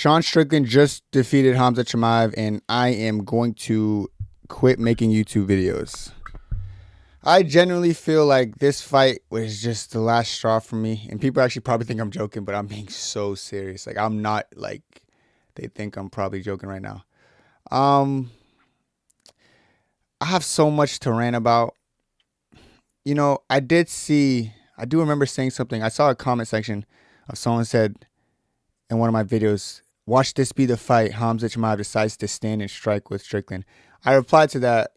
Sean Strickland just defeated Khamzat Chimaev, and I am going to quit making YouTube videos. I genuinely feel like this fight was just the last straw for me. And people actually probably think I'm joking, but I'm being so serious. Like, I'm not like they think I'm probably joking right now. I have so much to rant about. You know, I do remember saying something. I saw a comment section of someone said in one of my videos, "Watch this be the fight. Khamzat Chimaev decides to stand and strike with Strickland." I replied to that,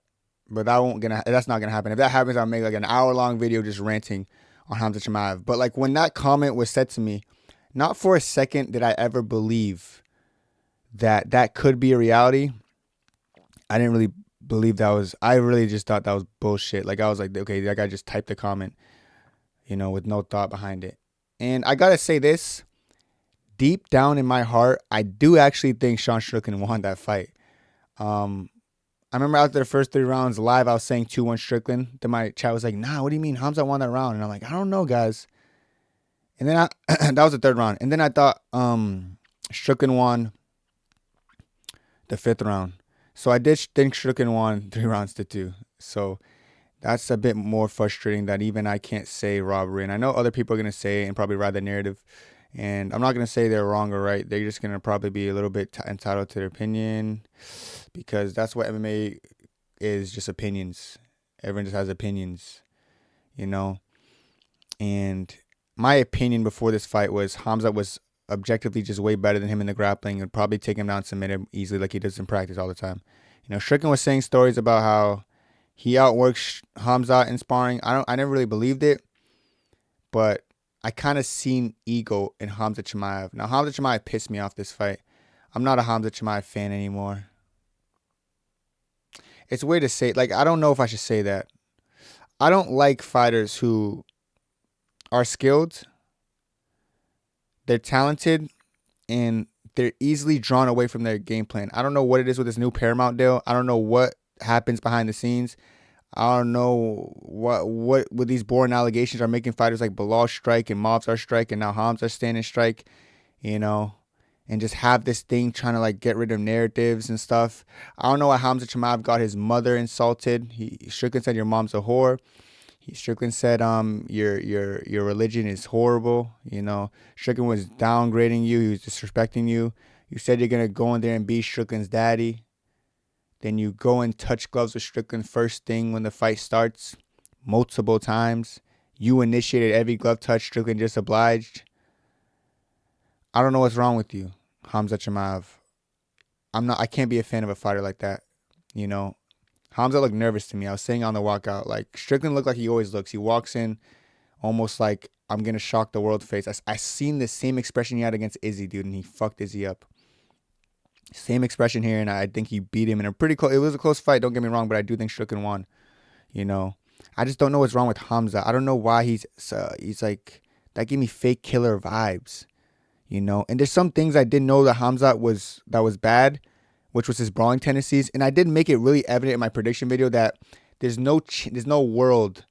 but that's not gonna happen. If that happens, I'll make like an hour-long video just ranting on Khamzat Chimaev. But like when that comment was said to me, not for a second did I ever believe that that could be a reality. I didn't really believe that was. I really just thought that was bullshit. Like I was like, okay, that guy just typed a comment, you know, with no thought behind it. And I gotta say this. Deep down in my heart, I do actually think Sean Strickland won that fight. I remember after the first 3 rounds live, I was saying 2-1 Strickland. Then my chat was like, nah, what do you mean? Khamzat won that round. And I'm like, I don't know, guys. And then that was the 3rd round. And then I thought Strickland won the 5th round. So I did think Strickland won 3 rounds to 2. So that's a bit more frustrating that even I can't say robbery. And I know other people are going to say it and probably ride the narrative. And I'm not going to say they're wrong or right. They're just going to probably be a little bit entitled to their opinion because that's what MMA is, just opinions. Everyone just has opinions, you know. And my opinion before this fight was Khamzat was objectively just way better than him in the grappling. It would probably take him down, submit him easily like he does in practice all the time. You know, Strickland was saying stories about how he outworks Khamzat in sparring. I never really believed it, but I kind of seen ego in Khamzat Chimaev. Now, Khamzat Chimaev pissed me off this fight. I'm not a Khamzat Chimaev fan anymore. It's weird to say. Like, I don't know if I should say that. I don't like fighters who are skilled, they're talented, and they're easily drawn away from their game plan. I don't know what it is with this new Paramount deal. I don't know what happens behind the scenes. I don't know what with these boring allegations are making fighters like Bilal strike and Movsar strike and now Khamzat stand and strike, you know, and just have this thing trying to like get rid of narratives and stuff. I don't know why Khamzat Chimaev got his mother insulted. Strickland said your mom's a whore. Strickland said your religion is horrible. You know, Strickland was downgrading you. He was disrespecting you. You said you're gonna go in there and be Strickland's daddy. Then you go and touch gloves with Strickland first thing when the fight starts, multiple times. You initiated every glove touch. Strickland just obliged. I don't know what's wrong with you, Khamzat Chimaev. I can't be a fan of a fighter like that. You know, Khamzat looked nervous to me. I was saying on the walkout, like Strickland looked like he always looks. He walks in almost like I'm gonna shock the world face. I seen the same expression he had against Izzy, dude, and he fucked Izzy up. Same expression here, and I think he beat him in a pretty close. It was a close fight, don't get me wrong, but I do think Strickland won. You know, I just don't know what's wrong with Khamzat. I don't know why he's like that. Gave me fake killer vibes, you know. And there's some things I didn't know that Khamzat was bad, which was his brawling tendencies, and I did make it really evident in my prediction video that there's no world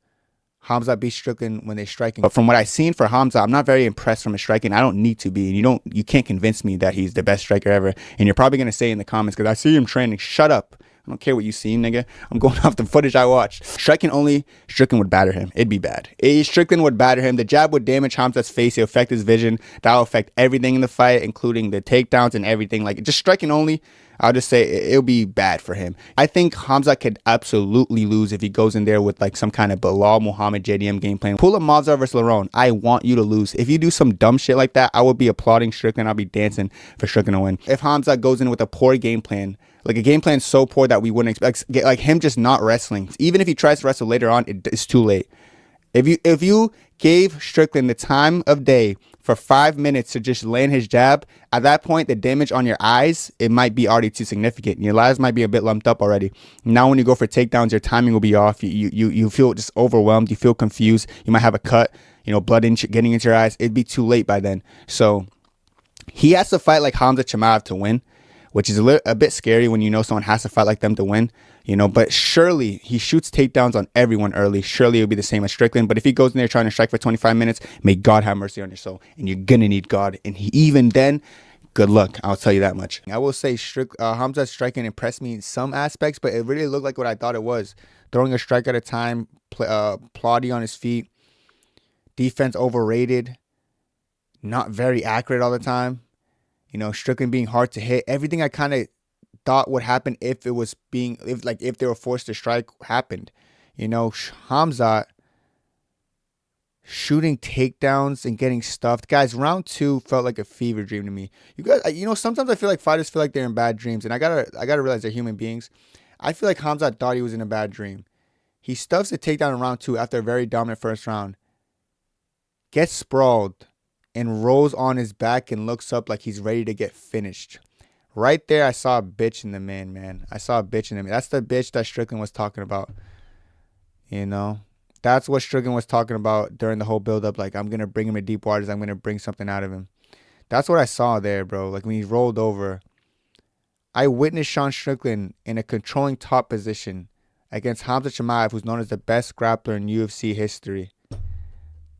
Khamzat beats Strickland when they're striking. But from what I've seen for Khamzat, I'm not very impressed from his striking. I don't need to be. And you can't convince me that he's the best striker ever. And you're probably going to say in the comments, because I see him training. Shut up. I don't care what you seen, nigga. I'm going off the footage I watched. Striking only, Strickland would batter him. It'd be bad. Strickland would batter him. The jab would damage Khamzat's face. It would affect his vision. That will affect everything in the fight, including the takedowns and everything. Like, just striking only, I'll just say it'll be bad for him. I think Khamzat could absolutely lose if he goes in there with like some kind of Bilal Muhammad JDM game plan. Pull a Movsar versus Lerone. I want you to lose. If you do some dumb shit like that, I would be applauding Strickland. I'll be dancing for Strickland to win. If Khamzat goes in with a poor game plan, like a game plan so poor that we wouldn't expect, like him just not wrestling. Even if he tries to wrestle later on, it's too late. If you gave Strickland the time of day for 5 minutes to just land his jab, at that point, the damage on your eyes, it might be already too significant. Your eyes might be a bit lumped up already. Now, when you go for takedowns, your timing will be off. You feel just overwhelmed. You feel confused. You might have a cut, you know, blood getting into your eyes. It'd be too late by then. So he has to fight like Khamzat Chimaev to win, which is a bit scary when you know someone has to fight like them to win, you know. But surely he shoots takedowns on everyone early. Surely it'll be the same as Strickland. But if he goes in there trying to strike for 25 minutes, may God have mercy on your soul. And you're going to need God. And even then, good luck. I'll tell you that much. I will say Khamzat's striking impressed me in some aspects, but it really looked like what I thought it was. Throwing a strike at a time, plotty on his feet, defense overrated, not very accurate all the time. Strickland being hard to hit. Everything I kind of thought would happen if they were forced to strike happened. Khamzat shooting takedowns and getting stuffed. Guys, round 2 felt like a fever dream to me. You guys, sometimes I feel like fighters feel like they're in bad dreams, and I gotta realize they're human beings. I feel like Khamzat thought he was in a bad dream. He stuffs a takedown in round 2 after a very dominant first round, gets sprawled, and rolls on his back and looks up like he's ready to get finished. Right there, I saw a bitch in the man. I saw a bitch in him. That's the bitch that Strickland was talking about. That's what Strickland was talking about during the whole build-up. Like, I'm going to bring him to deep waters. I'm going to bring something out of him. That's what I saw there, bro. Like, when he rolled over, I witnessed Sean Strickland in a controlling top position against Khamzat Chimaev, who's known as the best grappler in UFC history.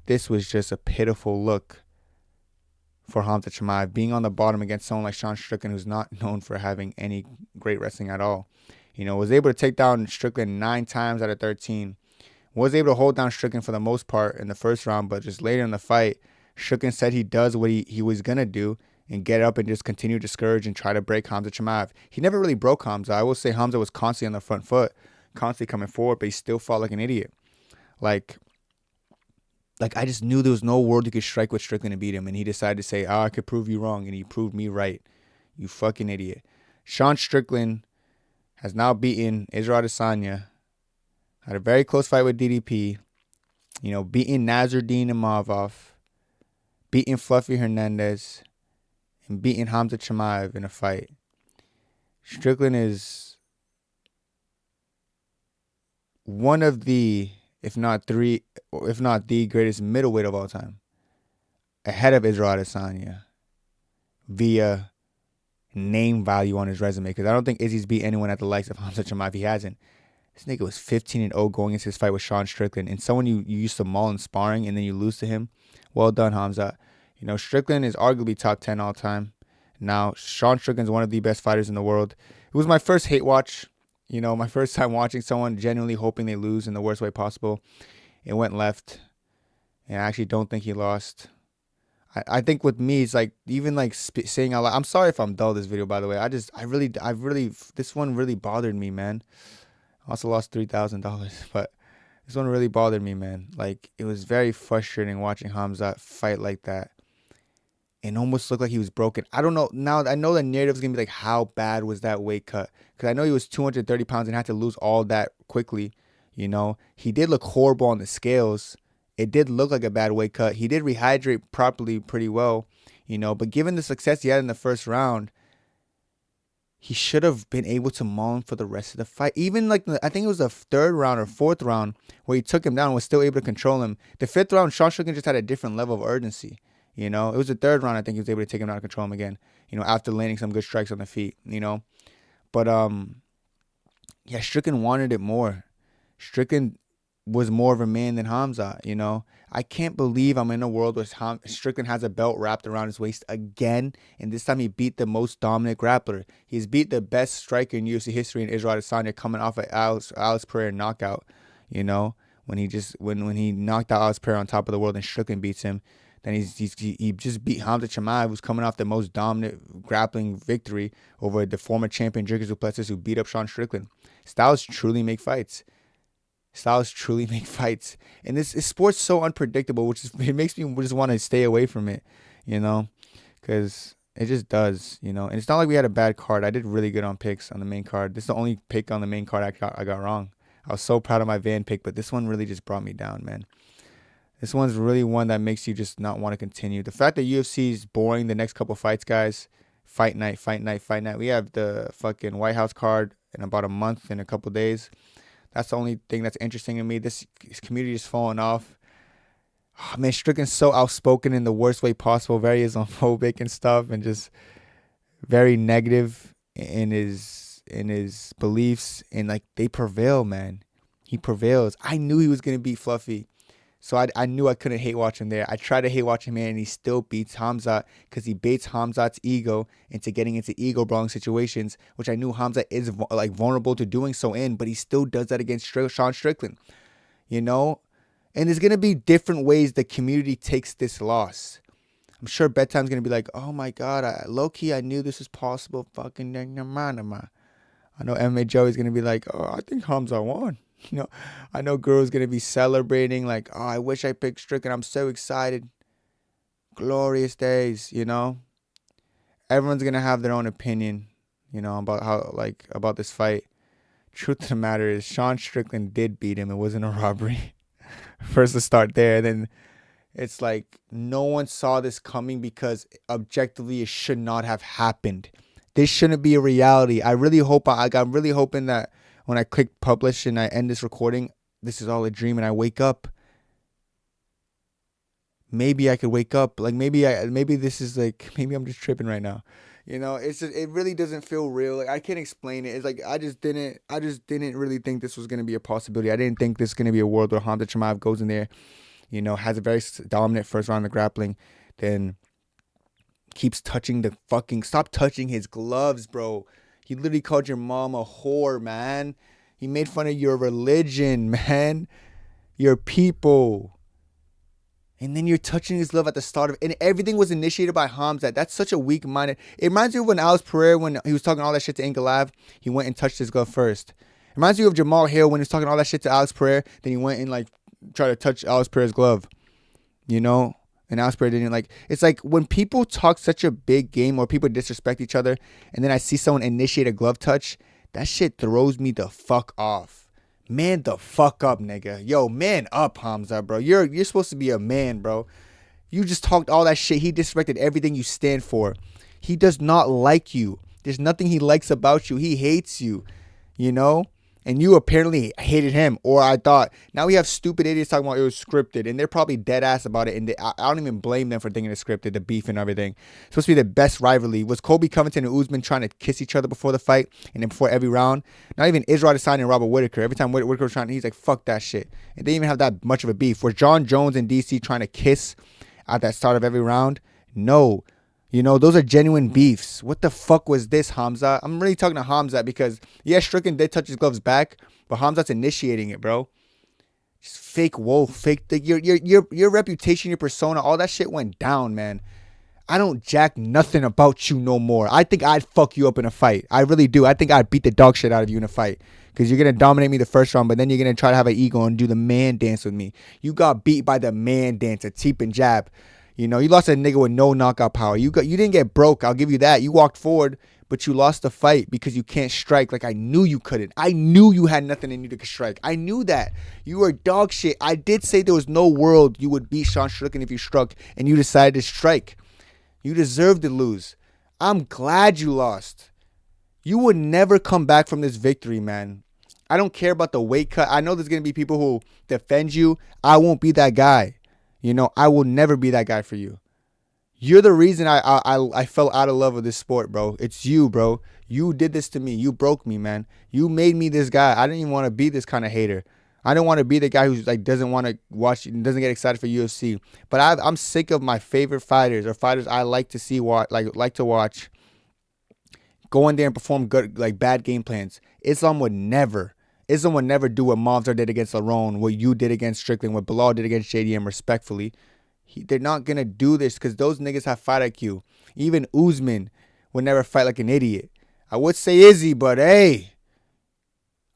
This was just a pitiful look for Khamzat Chimaev, being on the bottom against someone like Sean Strickland, who's not known for having any great wrestling at all. Was able to take down Strickland 9 times out of 13. Was able to hold down Strickland for the most part in the first round, but just later in the fight, Strickland said he does what he was going to do and get up and just continue to scourge and try to break Khamzat Chimaev. He never really broke Khamzat. I will say Khamzat was constantly on the front foot, constantly coming forward, but he still fought like an idiot. Like I just knew there was no world you could strike with Strickland and beat him, and he decided to say, I could prove you wrong, and he proved me right. You fucking idiot. Sean Strickland has now beaten Israel Adesanya, had a very close fight with DDP, beating Nasruddin Imavov, beating Fluffy Hernandez, and beating Khamzat Chimaev in a fight. Strickland is one of the, if not the greatest middleweight of all time, ahead of Israel Adesanya via name value on his resume. Because I don't think Izzy's beat anyone at the likes of Khamzat Chimaev. He hasn't. This nigga was 15-0 going into his fight with Sean Strickland, and someone you used to maul in sparring, and then you lose to him. Well done, Khamzat. Strickland is arguably top 10 all time. Now, Sean Strickland's one of the best fighters in the world. It was my first hate watch. My first time watching someone genuinely hoping they lose in the worst way possible. It went left, and I actually don't think he lost. I think with me, it's like, even like saying out loud. I'm sorry if I'm dull this video, by the way. I really, this one really bothered me, man. I also lost $3,000, but this one really bothered me, man. Like, it was very frustrating watching Khamzat fight like that. It almost looked like he was broken. I don't know. Now, I know the narrative's going to be like, how bad was that weight cut? Because I know he was 230 pounds and had to lose all that quickly. He did look horrible on the scales. It did look like a bad weight cut. He did rehydrate properly pretty well, But given the success he had in the first round, he should have been able to maul him for the rest of the fight. Even like, I think it was the 3rd round or 4th round where he took him down and was still able to control him. The 5th round, Sean Strickland just had a different level of urgency. It was the 3rd round, I think he was able to take him down and control him again, after landing some good strikes on the feet, But, yeah, Strickland wanted it more. Strickland was more of a man than Khamzat, I can't believe I'm in a world where Strickland has a belt wrapped around his waist again, and this time he beat the most dominant grappler. He's beat the best striker in UFC history in Israel Adesanya, coming off an Alex Pereira knockout, when he knocked out Alex Pereira on top of the world and Strickland beats him. Then he just beat Khamzat Chimaev, who's coming off the most dominant grappling victory over the former champion Dricus du Plessis, who beat up Sean Strickland. Styles truly make fights. And this sport's so unpredictable, which it makes me just want to stay away from it, because it just does, And it's not like we had a bad card. I did really good on picks on the main card. This is the only pick on the main card I got wrong. I was so proud of my Van pick, but this one really just brought me down, man. This one's really one that makes you just not want to continue. The fact that UFC is boring the next couple fights, guys. Fight night. We have the fucking White House card in about a month and a couple days. That's the only thing that's interesting to me. This community is falling off. Oh, man, Strickland's so outspoken in the worst way possible. Very Islamophobic and stuff, and just very negative in his beliefs. And like, they prevail, man. He prevails. I knew he was gonna beat Fluffy. So I knew I couldn't hate watch him there. I tried to hate watch him here, and he still beats Khamzat because he baits Khamzat's ego into getting into ego brawling situations, which I knew Khamzat is like vulnerable to doing so in, but he still does that against Sean Strickland, you know? And there's going to be different ways the community takes this loss. I'm sure Bedtime's going to be like, oh my God, low-key, I knew this was possible. Fucking, I know MMA Joey's going to be like, oh, I think Khamzat won. You know, I know girls going to be celebrating like, oh, I wish I picked Strickland. I'm so excited. Glorious days, you know. Everyone's going to have their own opinion, you know, about how, like, about this fight. Truth of the matter is, Sean Strickland did beat him. It wasn't a robbery. First, to start there. Then it's like no one saw this coming because objectively it should not have happened. This shouldn't be a reality. I'm really hoping that when I click publish and I end this recording, this is all a dream and I wake up. Maybe I could wake up. Like maybe this is like, maybe I'm just tripping right now. You know, it's just, it really doesn't feel real. Like I can't explain it. It's like I just didn't really think this was gonna be a possibility. I didn't think this was gonna be a world where Khamzat Chimaev goes in there, you know, has a very dominant first round of grappling, then keeps touching the fucking, stop touching his gloves, bro. He literally called your mom a whore, man. He made fun of your religion, man. Your people. And then you're touching his glove at the start of it. And everything was initiated by Khamzat. That's such a weak-minded. It reminds me of when Alex Pereira, when he was talking all that shit to Ankalaev, he went and touched his glove first. It reminds me of Jamal Hill when he was talking all that shit to Alex Pereira, then he went and like tried to touch Alex Pereira's glove. You know? And Alex Pereira didn't like. It's like when people talk such a big game or people disrespect each other, and then I see someone initiate a glove touch, that shit throws me the fuck off. Man the fuck up, nigga. Yo, man up, Khamzat, bro. You're supposed to be a man, bro. You just talked all that shit. He disrespected everything you stand for. He does not like you. There's nothing he likes about you. He hates you, you know? And you apparently hated him. Or I thought, now we have stupid idiots talking about it was scripted. And they're probably dead ass about it. And I don't even blame them for thinking it's scripted, the beef and everything. It's supposed to be the best rivalry. Was Colby Covington and Usman trying to kiss each other before the fight? And then before every round? Not even Israel Adesanya and Robert Whittaker. Every time Whittaker was trying, he's like, fuck that shit. And they didn't even have that much of a beef. Was John Jones and DC trying to kiss at that start of every round? No. You know, those are genuine beefs. What the fuck was this, Khamzat? I'm really talking to Khamzat because, yeah, Strickland did touch his gloves back, but Khamzat's initiating it, bro. Just fake wolf, fake thing. Your reputation, your persona, all that shit went down, man. I don't jack nothing about you no more. I think I'd fuck you up in a fight. I really do. I think I'd beat the dog shit out of you in a fight. Because you're going to dominate me the first round, but then you're going to try to have an ego and do the man dance with me. You got beat by the man dance, a teep and jab. You know, you lost a nigga with no knockout power. You didn't get broke. I'll give you that. You walked forward, but you lost the fight because you can't strike like I knew you couldn't. I knew you had nothing in you to strike. I knew that. You were dog shit. I did say there was no world you would beat Sean Strickland if you struck, and you decided to strike. You deserved to lose. I'm glad you lost. You would never come back from this victory, man. I don't care about the weight cut. I know there's going to be people who defend you. I won't be that guy. You know, I will never be that guy for you. You're the reason I fell out of love with this sport, bro. It's you, bro. You did this to me. You broke me, man. You made me this guy. I didn't even want to be this kind of hater. I don't want to be the guy who's like doesn't want to watch, doesn't get excited for UFC. But I'm sick of my favorite fighters or fighters I like to see, like to watch, go in there and perform good, like bad game plans. Islam would never do what Movsar did against Lerone, what you did against Strickland, what Bilal did against JDM, respectfully. They're not going to do this because those niggas have fight IQ. Even Usman would never fight like an idiot. I would say Izzy, but hey,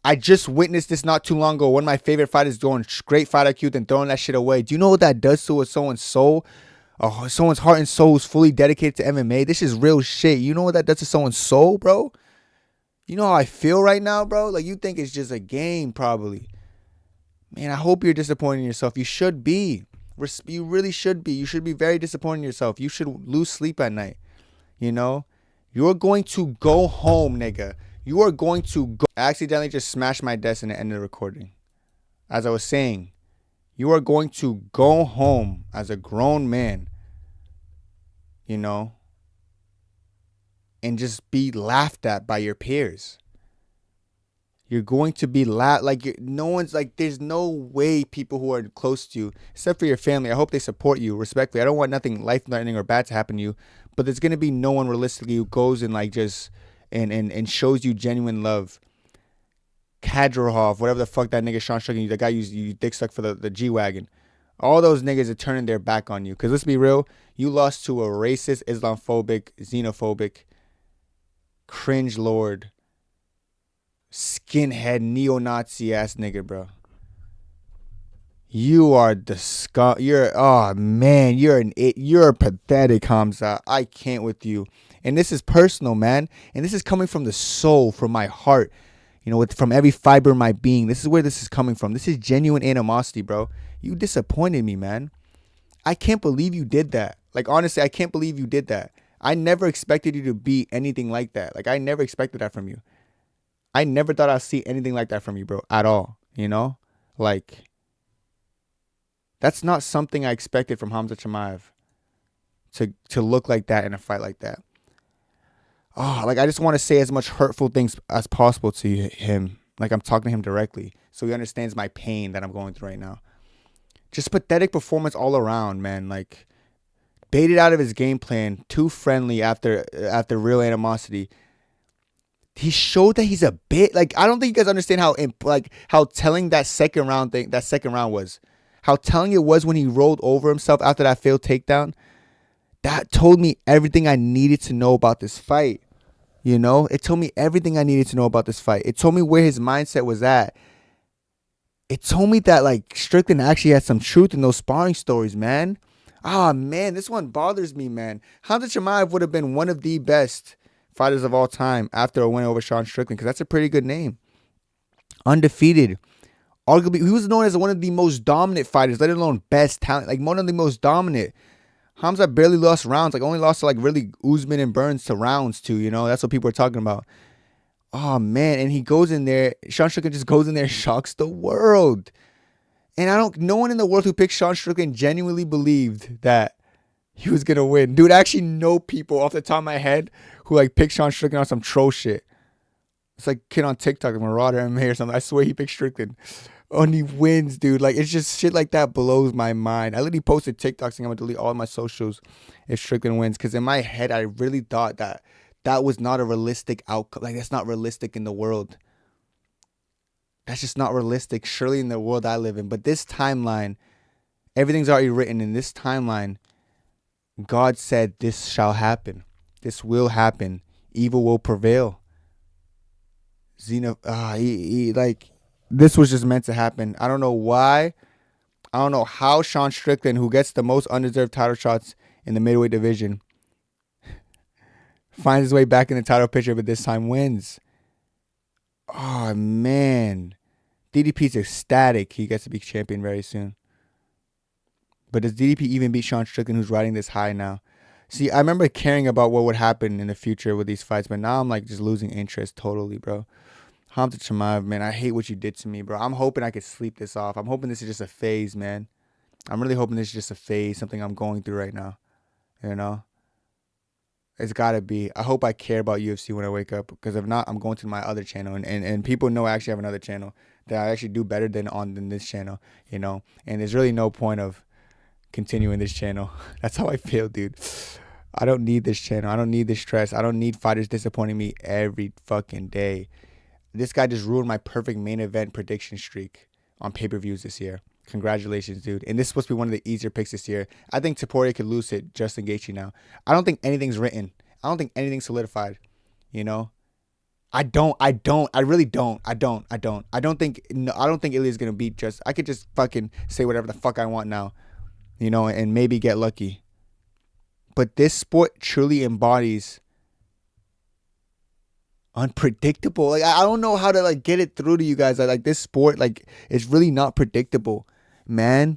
I just witnessed this not too long ago. One of my favorite fighters doing great fight IQ, then throwing that shit away. Do you know what that does to someone's soul? Someone's heart and soul is fully dedicated to MMA. This is real shit. You know what that does to someone's soul, bro? You know how I feel right now, bro? Like, you think it's just a game, probably. Man, I hope you're disappointed in yourself. You should be. You really should be. You should be very disappointed in yourself. You should lose sleep at night. You know? You're going to go home, nigga. You are going to go. I accidentally just smashed my desk in the end of the recording. As I was saying, you are going to go home as a grown man. You know? And just be laughed at by your peers. You're going to be no one's like, there's no way people who are close to you, except for your family. I hope they support you respectfully. I don't want nothing life-threatening or bad to happen to you, but there's gonna be no one realistically who goes and like just and shows you genuine love. Kadyrov, whatever the fuck that nigga Sean Strickland, the guy you dick suck for the G-Wagon. All those niggas are turning their back on you. Because let's be real, you lost to a racist, Islamophobic, xenophobic, cringe lord, skinhead, neo-Nazi ass nigga, bro. You are the scum. Oh man, you're pathetic, Khamzat. I can't with you. And this is personal, man. And this is coming from the soul, from my heart. From every fiber of my being. This is where this is coming from. This is genuine animosity, bro. You disappointed me, man. I can't believe you did that. Like, honestly, I can't believe you did that. I never expected you to be anything like that. Like, I never expected that from you. I never thought I'd see anything like that from you, bro, at all. Like, that's not something I expected from Khamzat Chimaev to look like that in a fight like that. Oh, like, I just want to say as much hurtful things as possible to him. Like, I'm talking to him directly, so he understands my pain that I'm going through right now. Just pathetic performance all around, man. Like, baited out of his game plan, too friendly after real animosity. He showed that he's a bit like, I don't think you guys understand how telling that second round was. How telling it was when he rolled over himself after that failed takedown. That told me everything I needed to know about this fight. It told me everything I needed to know about this fight. It told me where his mindset was at. It told me that, like, Strickland actually had some truth in those sparring stories, man. Ah, man, this one bothers me, man. Khamzat Chimaev would have been one of the best fighters of all time after a win over Sean Strickland, because that's a pretty good name. Undefeated. Arguably, he was known as one of the most dominant fighters, let alone best talent. Like, one of the most dominant. Khamzat barely lost rounds. Like, only lost to, like, really Usman and Burns to rounds, too, That's what people are talking about. Oh, man, and he goes in there. Sean Strickland just goes in there and shocks the world. And no one in the world who picked Sean Strickland genuinely believed that he was going to win. Dude, I actually know people off the top of my head who, like, picked Sean Strickland on some troll shit. It's like a kid on TikTok, Marauder MMA or something. I swear he picked Strickland. Oh, and he wins, dude. Like, it's just shit like that blows my mind. I literally posted TikTok saying I'm going to delete all my socials if Strickland wins. Because in my head, I really thought that was not a realistic outcome. Like, that's not realistic in the world. That's just not realistic, surely, in the world I live in. But this timeline, everything's already written. In this timeline, God said this shall happen. This will happen. Evil will prevail. This was just meant to happen. I don't know why. I don't know how Sean Strickland, who gets the most undeserved title shots in the middleweight division, finds his way back in the title picture, but this time wins. Oh, man. DDP's ecstatic. He gets to be champion very soon. But does DDP even beat Sean Strickland, who's riding this high now? See, I remember caring about what would happen in the future with these fights, but now I'm like just losing interest totally, bro. Khamzat Chimaev, man, I hate what you did to me, bro. I'm hoping I could sleep this off. I'm hoping this is just a phase, man. I'm really hoping this is just a phase, something I'm going through right now. It's got to be. I hope I care about UFC when I wake up, because if not, I'm going to my other channel. And people know I actually have another channel that I actually do better than this channel, And there's really no point of continuing this channel. That's how I feel, dude. I don't need this channel. I don't need this stress. I don't need fighters disappointing me every fucking day. This guy just ruined my perfect main event prediction streak on pay-per-views this year. Congratulations, dude. And this is supposed to be one of the easier picks this year. I think Taira could lose it, Justin Gaethje now. I don't think anything's written. I don't think anything's solidified. I really don't. I don't think Ilya's going to beat just. I could just fucking say whatever the fuck I want now. And maybe get lucky. But this sport truly embodies unpredictable. Like, I don't know how to like get it through to you guys. Like this sport, like, it's really not predictable, man.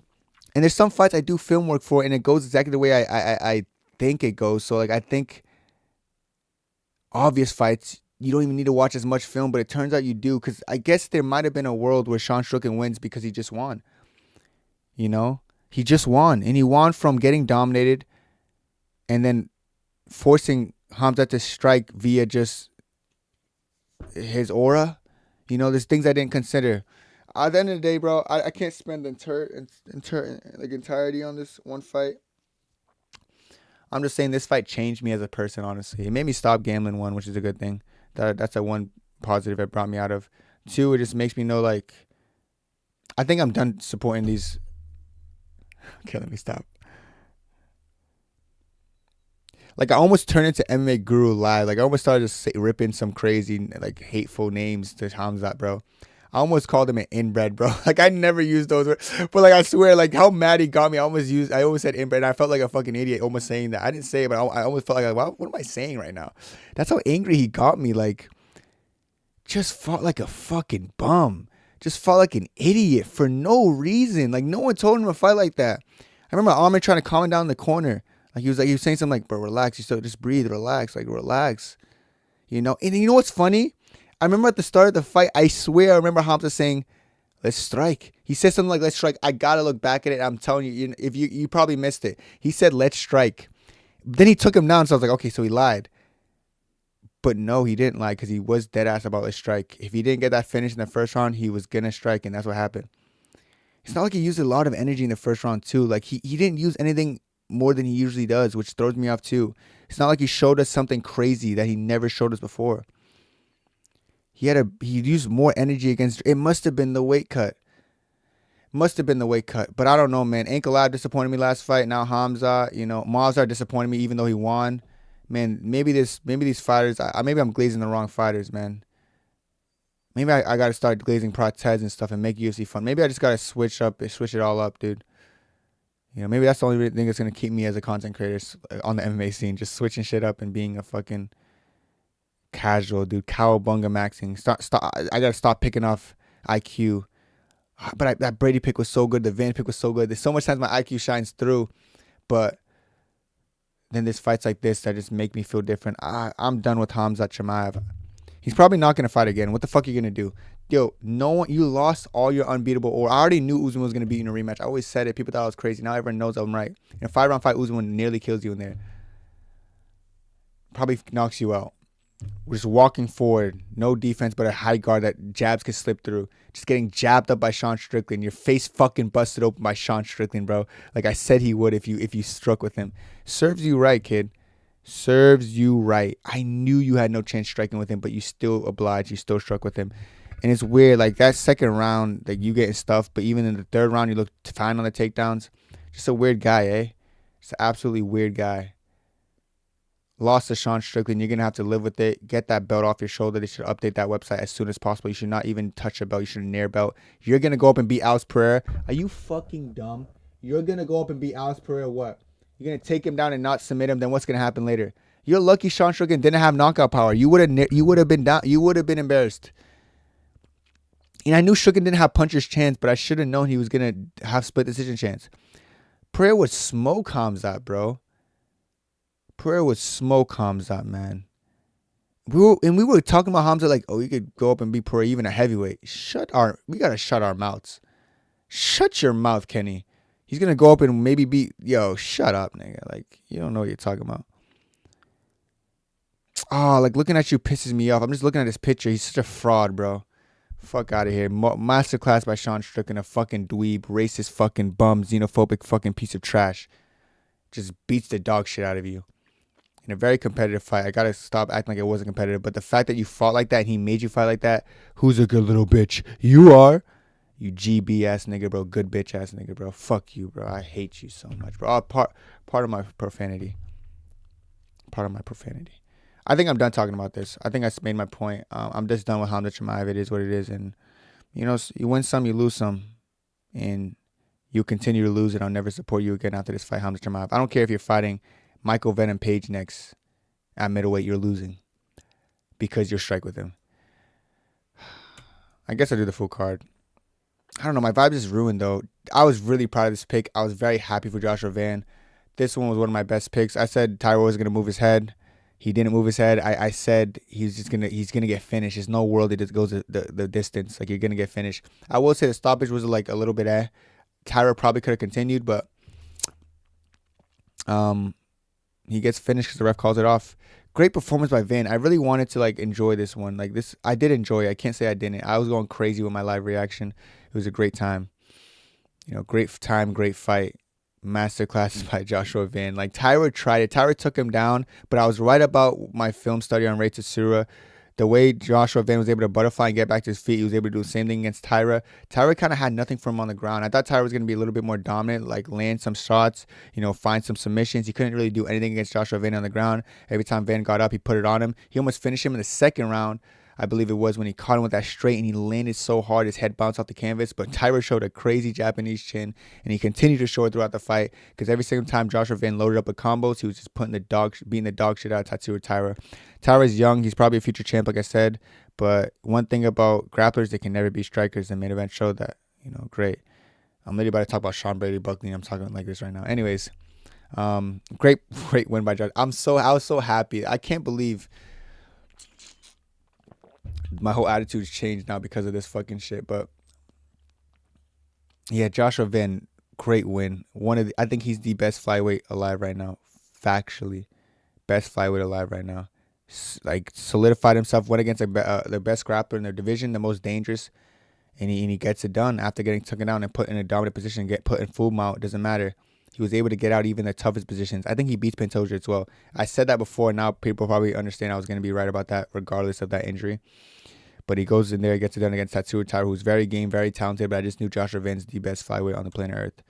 And there's some fights I do film work for, and it goes exactly the way I think it goes. So like, I think obvious fights, you don't even need to watch as much film, but it turns out you do, because I guess there might have been a world where Sean Strickland wins because he just won. He just won, and he won from getting dominated and then forcing Khamzat to strike via just his aura, You know, there's things I didn't consider. At the end of the day, bro, I can't spend the entirety on this one fight. I'm just saying this fight changed me as a person, honestly. It made me stop gambling, one, which is a good thing. That's a one positive it brought me out of. Two, it just makes me know, like, I think I'm done supporting these. Okay, let me stop. Like, I almost turned into MMA Guru Live. Like, I almost started just ripping some crazy, like, hateful names to Khamzat, bro. I almost called him an inbred, bro. Like, I never used those words. But, like, I swear, like, how mad he got me. I almost said inbred. And I felt like a fucking idiot almost saying that. I didn't say it, but I almost felt like, wow, what am I saying right now? That's how angry he got me. Like, just fought like a fucking bum. Just fought like an idiot for no reason. Like, no one told him to fight like that. I remember Ahmed trying to calm him down in the corner. He was saying something like, bro, relax. You still just breathe, relax, like relax. You know? And you know what's funny? I remember at the start of the fight, I swear I remember Hamza saying, let's strike. He said something like, let's strike. I gotta look back at it. I'm telling you, if you probably missed it. He said, let's strike. Then he took him down, so I was like, okay, so he lied. But no, he didn't lie, because he was dead ass about let's strike. If he didn't get that finish in the first round, he was gonna strike, and that's what happened. It's not like he used a lot of energy in the first round too. Like he didn't use anything more than he usually does, which throws me off too. It's not like he showed us something crazy that he never showed us before. He used more energy against. It must have been the weight cut. But I don't know, man. Ankalaev disappointed me last fight. Now Hamza, Mazar disappointed me even though he won. Man, maybe these fighters. Maybe I'm glazing the wrong fighters, man. Maybe I gotta start glazing Cortes and stuff and make UFC fun. Maybe I just gotta switch it all up, dude. Maybe that's the only thing that's gonna keep me as a content creator on the MMA scene. Just switching shit up and being a fucking casual dude. Cowabunga maxing. Stop. I gotta stop picking off IQ. But that Brady pick was so good. The Van pick was so good. There's so much times my IQ shines through, but then there's fights like this that just make me feel different. I'm done with Khamzat Chimaev. He's probably not gonna fight again. What the fuck are you gonna do? Yo, no one. You lost all your unbeatable. Or I already knew Usman was gonna beat you in a rematch. I always said it. People thought I was crazy. Now everyone knows I'm right. In a 5-round fight, Usman nearly kills you in there. Probably knocks you out. We're just walking forward, no defense, but a high guard that jabs could slip through. Just getting jabbed up by Sean Strickland. Your face fucking busted open by Sean Strickland, bro. Like I said he would if you struck with him. Serves you right, kid. Serves you right. I knew you had no chance striking with him, but you still obliged. You still struck with him. And it's weird, like that second round, like you getting stuffed, but even in the third round, you look fine on the takedowns. Just a weird guy, eh? Just an absolutely weird guy. Lost to Sean Strickland. You're going to have to live with it. Get that belt off your shoulder. They should update that website as soon as possible. You should not even touch a belt. You should nair belt. You're going to go up and beat Alex Pereira. Are you fucking dumb? You're going to go up and beat Alex Pereira what? You're going to take him down and not submit him. Then what's going to happen later? You're lucky Sean Strickland didn't have knockout power. You would have been down. You would have been embarrassed. And I knew Strickland didn't have puncher's chance, but I should have known he was going to have split decision chance. Pereira would smoke Khamzat, bro. Pereira would smoke Khamzat, man. We were talking about Khamzat like, oh, you could go up and beat Pereira, even a heavyweight. We gotta shut our mouths. Shut your mouth, Kenny. He's gonna go up and maybe beat. Yo, shut up, nigga. Like you don't know what you're talking about. Oh, like looking at you pisses me off. I'm just looking at his picture. He's such a fraud, bro. Fuck out of here. Masterclass by Sean Strickland, a fucking dweeb, racist fucking bum, xenophobic fucking piece of trash. Just beats the dog shit out of you. In a very competitive fight. I gotta stop acting like it wasn't competitive. But the fact that you fought like that and he made you fight like that, who's a good little bitch? You are. You GB ass nigga, bro. Good bitch ass nigga, bro. Fuck you, bro. I hate you so much, bro. Part of my profanity. Part of my profanity. I think I'm done talking about this. I think I made my point. I'm just done with Khamzat Chimaev. It is what it is. And, you win some, you lose some. And you continue to lose, and I'll never support you again after this fight, Khamzat Chimaev. I don't care if you're fighting Michael Venom Page next at middleweight, you're losing because you're strike with him. I guess I'll do the full card. I don't know. My vibe is ruined, though. I was really proud of this pick. I was very happy for Joshua Van. This one was one of my best picks. I said Taira was going to move his head. He didn't move his head. I said he's gonna get finished. There's no world it just goes the distance. Like, you're going to get finished. I will say the stoppage was like a little bit Taira probably could have continued, but he gets finished because the ref calls it off. great performance by Van. I really wanted to like enjoy this one. Like this, I did enjoy it. I can't say I didn't. I was going crazy with my live reaction. It was a great time. Great time, great fight. Masterclass by Joshua Van. Like Taira tried it. Taira took him down, but I was right about my film study on Ray Tatsuro. The way Joshua Van was able to butterfly and get back to his feet, he was able to do the same thing against Taira. Taira kind of had nothing for him on the ground. I thought Taira was going to be a little bit more dominant, like land some shots, find some submissions. He couldn't really do anything against Joshua Van on the ground. Every time Van got up, he put it on him. He almost finished him in the second round. I believe it was when he caught him with that straight and he landed so hard his head bounced off the canvas. But Taira showed a crazy Japanese chin and he continued to show it throughout the fight because every single time Joshua Van loaded up with combos, he was just beating the dog shit out of Tatsuro Taira. Taira's young. He's probably a future champ, like I said. But one thing about grapplers, they can never be strikers. The main event showed that. Great. I'm literally about to talk about Sean Brady, Buckley. I'm talking like this right now. Anyways, great win by Josh. I was so happy. I can't believe my whole attitude's changed now because of this fucking shit. But yeah, Joshua Van, great win. I think he's the best flyweight alive right now. Factually, best flyweight alive right now. Like solidified himself, went against the best grappler in their division, the most dangerous, and he gets it done after getting taken down and put in a dominant position, get put in full mount. It doesn't matter. He was able to get out even the toughest positions. I think he beats Pantoja as well. I said that before. Now people probably understand I was going to be right about that, regardless of that injury. But he goes in there, gets it done against Tatsuro Taira, who's very game, very talented. But I just knew Joshua Van's the best flyweight on the planet Earth.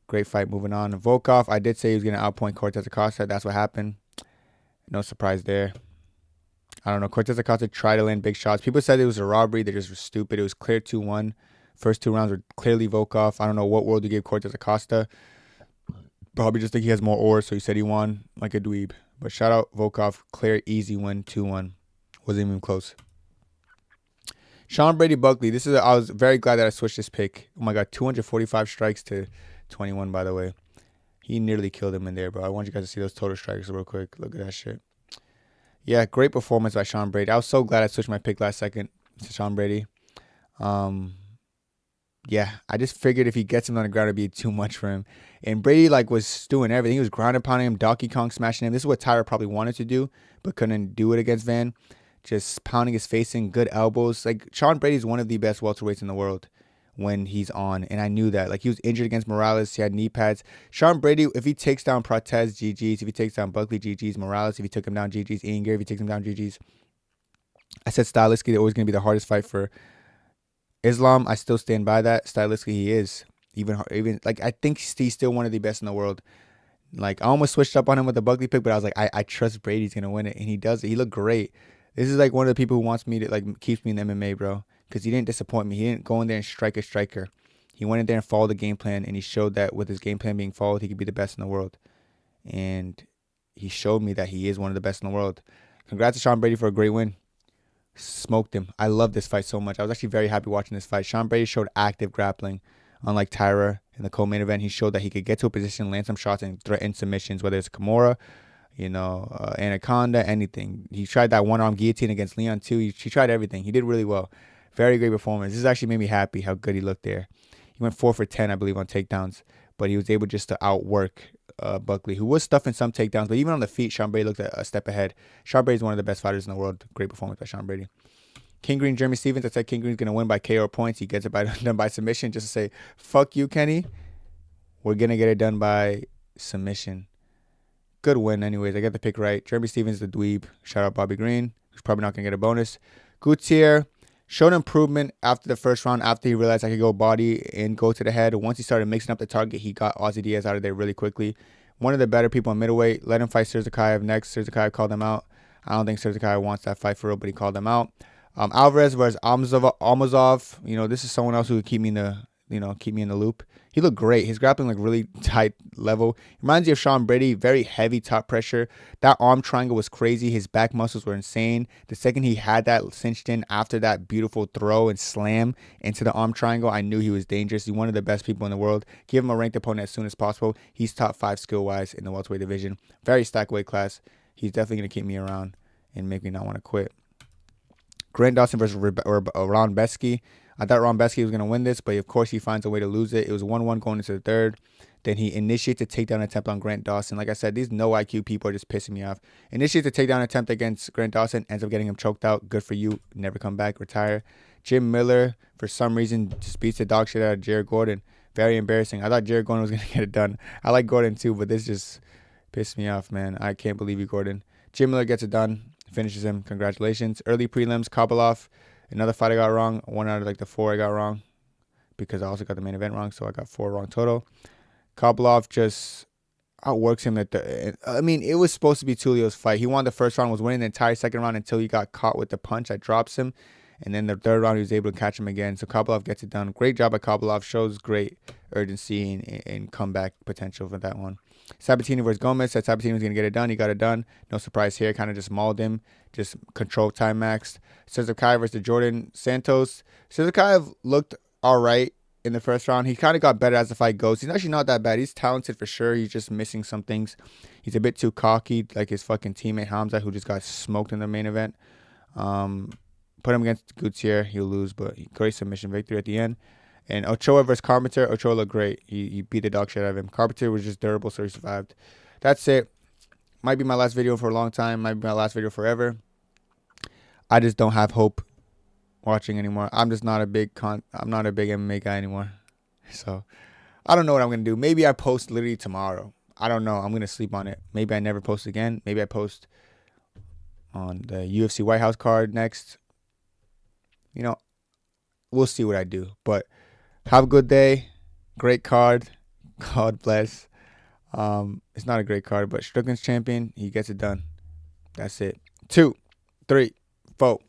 Great fight. Moving on. Volkov, I did say he was going to outpoint Cortes-Acosta. That's what happened. No surprise there. I don't know. Cortes-Acosta tried to land big shots. People said it was a robbery. They just were stupid. It was clear 2-1. First 2 rounds were clearly Volkov. I don't know what world he gave Cortes-Acosta. Probably just think he has more ore, so he said he won like a dweeb. But shout out Volkov. Clear, easy win, 2-1. Wasn't even close. Sean Brady Buckley. I was very glad that I switched this pick. Oh my God, 245 strikes to 21, by the way. He nearly killed him in there, bro. I want you guys to see those total strikes real quick. Look at that shit. Yeah, great performance by Sean Brady. I was so glad I switched my pick last second to Sean Brady. Yeah, I just figured if he gets him on the ground, it'd be too much for him. And Brady was doing everything. He was grounding pounding him, Donkey Kong smashing him. This is what Taira probably wanted to do, but couldn't do it against Van. Just pounding his face in, good elbows. Like Sean Brady's one of the best welterweights in the world when he's on, and I knew that. Like he was injured against Morales, he had knee pads. Sean Brady, if he takes down Protez, GG's. If he takes down Buckley, GG's. Morales, if he took him down, GG's. Ian Gary, if he takes him down, GG's. I said stylistically, they're always gonna be the hardest fight for Islam. I still stand by that. Stylistically, he is even like I think he's still one of the best in the world. Like I almost switched up on him with the Buckley pick, but I was like, I trust Brady's gonna win it, and he does it. He looked great. This is like one of the people who wants me to keeps me in MMA, bro. Because he didn't disappoint me. He didn't go in there and strike a striker. He went in there and followed the game plan, and he showed that with his game plan being followed, he could be the best in the world. And he showed me that he is one of the best in the world. Congrats to Sean Brady for a great win. Smoked him. I love this fight so much. I was actually very happy watching this fight. Sean Brady showed active grappling. Unlike Taira in the co-main event, he showed that he could get to a position, land some shots, and threaten submissions, whether it's Kimura, Anaconda, anything. He tried that one-arm guillotine against Leon too. He tried everything. He did really well. Very great performance. This actually made me happy how good he looked there. He went 4 for 10, I believe, on takedowns, but he was able just to outwork Buckley, who was stuffing some takedowns, but even on the feet, Sean Brady looked a step ahead. Sean Brady is one of the best fighters in the world. Great performance by Sean Brady. King Green, Jeremy Stevens. I said King Green's going to win by KO points. He gets it done by submission, just to say, fuck you, Kenny. We're going to get it done by submission. Good win anyways. I got the pick right. Jeremy Stevens, the dweeb. Shout out Bobby Green, who's probably not going to get a bonus. Gutierrez showed improvement after the first round, after he realized I could go body and go to the head. Once he started mixing up the target, he got Ozzy Diaz out of there really quickly. One of the better people in middleweight. Let him fight Sirzakiav next. Sirzakiav called him out. I don't think Sirzakiav wants that fight for real, but he called him out. Alvarez versus Almazov. This is someone else who would keep me in the loop. He looked great. His grappling looked really tight level. Reminds you of Sean Brady. Very heavy top pressure. That arm triangle was crazy. His back muscles were insane. The second he had that cinched in after that beautiful throw and slam into the arm triangle, I knew he was dangerous. He's one of the best people in the world. Give him a ranked opponent as soon as possible. He's top 5 skill-wise in the welterweight division. Very stacked weight class. He's definitely going to keep me around and make me not want to quit. Grant Dawson versus Ron Besky. I thought Ron Besky was going to win this, but of course he finds a way to lose it. It was 1-1 going into the third. Then he initiates a takedown attempt on Grant Dawson. Like I said, these no IQ people are just pissing me off. Initiates a takedown attempt against Grant Dawson, ends up getting him choked out. Good for you. Never come back. Retire. Jim Miller, for some reason, just beats the dog shit out of Jared Gordon. Very embarrassing. I thought Jared Gordon was going to get it done. I like Gordon too, but this just pissed me off, man. I can't believe you, Gordon. Jim Miller gets it done. Finishes him. Congratulations. Early prelims, Kabalov. Another fight I got wrong. 1 out of like the 4 I got wrong because I also got the main event wrong, so I got 4 wrong total. Kabalov just outworks him it was supposed to be Tulio's fight. He won the first round, was winning the entire second round until he got caught with the punch that drops him. And then the third round, he was able to catch him again. So Kabalov gets it done. Great job by Kabalov. Shows great urgency and comeback potential for that one. Sabatini versus Gomez. Said Sabatini was going to get it done. He got it done. No surprise here. Kind of just mauled him. Just control time maxed. Suzuki versus Jordan Santos. Suzuki looked all right in the first round. He kind of got better as the fight goes. He's actually not that bad. He's talented for sure. He's just missing some things. He's a bit too cocky, like his fucking teammate Khamzat, who just got smoked in the main event. Put him against Gutierrez, he'll lose, but great submission victory at the end. And Ochoa versus Carpenter. Ochoa looked great. He beat the dog shit out of him. Carpenter was just durable, so he survived. That's it. Might be my last video for a long time. Might be my last video forever. I just don't have hope watching anymore. I'm just not a big MMA guy anymore. So I don't know what I'm gonna do. Maybe I post literally tomorrow. I don't know. I'm gonna sleep on it. Maybe I never post again. Maybe I post on the UFC White House card next. You know, we'll see what I do. But have a good day. Great card. God bless. It's not a great card, but Strickland's champion. He gets it done. That's it. 2, 3, 4.